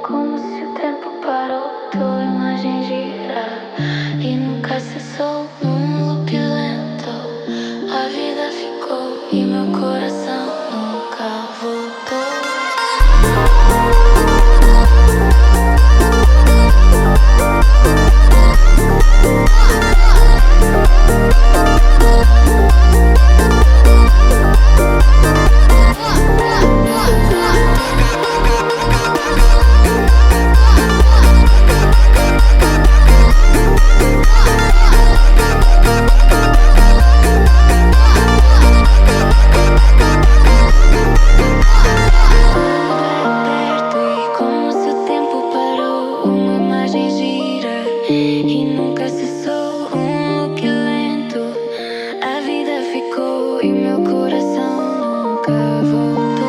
Como se o tempo parou, tua imagem gira e nunca cessou num loop lento. A vida ficou e meu coração nunca voltou. E nunca cessou um look lento. A vida ficou e meu coração nunca voltou.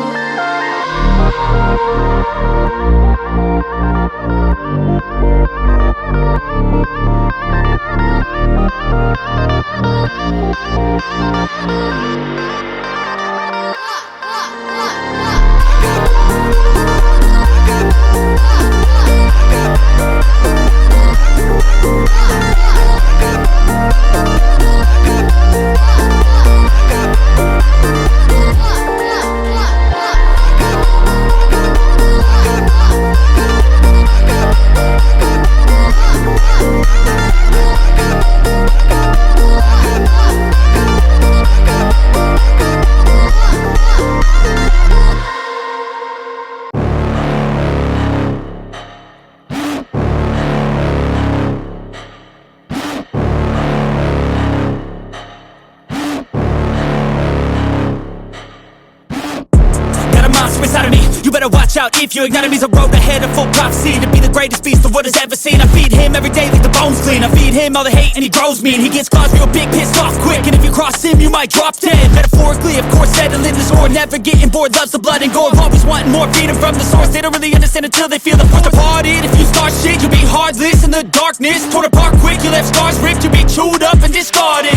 Inside of me, you better watch out if you ignite me's a road ahead of full prophecy. To be the greatest beast the world has ever seen. I feed him every day like the bones clean. I feed him all the hate and he grows mean. He gets claws real big, pissed off quick, and if you cross him you might drop dead. Metaphorically, of course, settling the score. Never getting bored, loves the blood and gore. Always wanting more, feeding from the source. They don't really understand until they feel the force departed. If you start shit, you'll be heartless in the darkness. Torn apart quick, you left scars ripped. You'll be chewed up and discarded.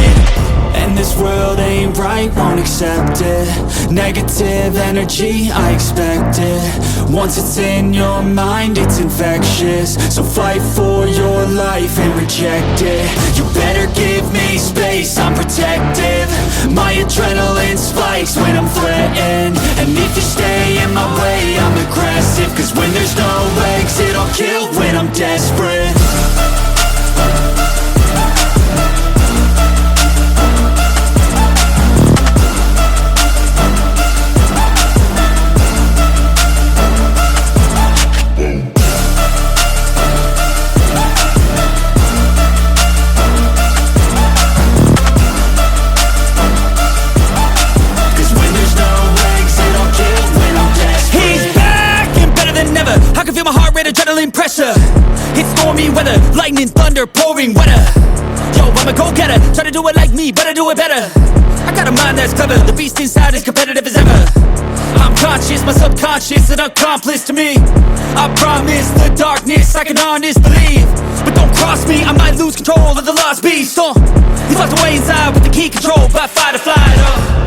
And this world ain't right, won't accept it. Negative energy, I expect it. Once it's in your mind, it's infectious. So fight for your life and reject it. You better give me space, I'm protective. My adrenaline spikes when I'm threatened. And if you stay in my way, I'm aggressive. Cause when there's no exit, I'll kill when I'm desperate. Adrenaline pressure, it's stormy weather, lightning, thunder, pouring weather. Yo, I'm a go-getter, try to do it like me, but I do it better. I got a mind that's clever, the beast inside is competitive as ever. I'm conscious, my subconscious, an accomplice to me. I promise the darkness, I can honest believe. But don't cross me, I might lose control of the lost beast. He's locked away inside with the key controlled by fight or flight.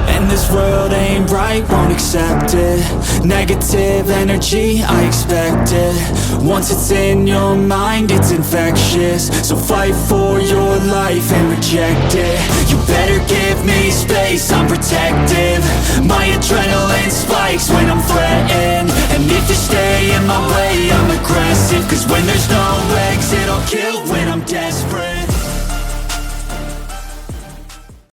And this world ain't right, won't accept it. Negative energy, I expect it. Once it's in your mind, it's infectious. So fight for your life and reject it. You better give me space, I'm protective. My adrenaline spikes when I'm threatened. And if you stay in my way, I'm aggressive. Cause when there's no exit, I'll kill when I'm desperate.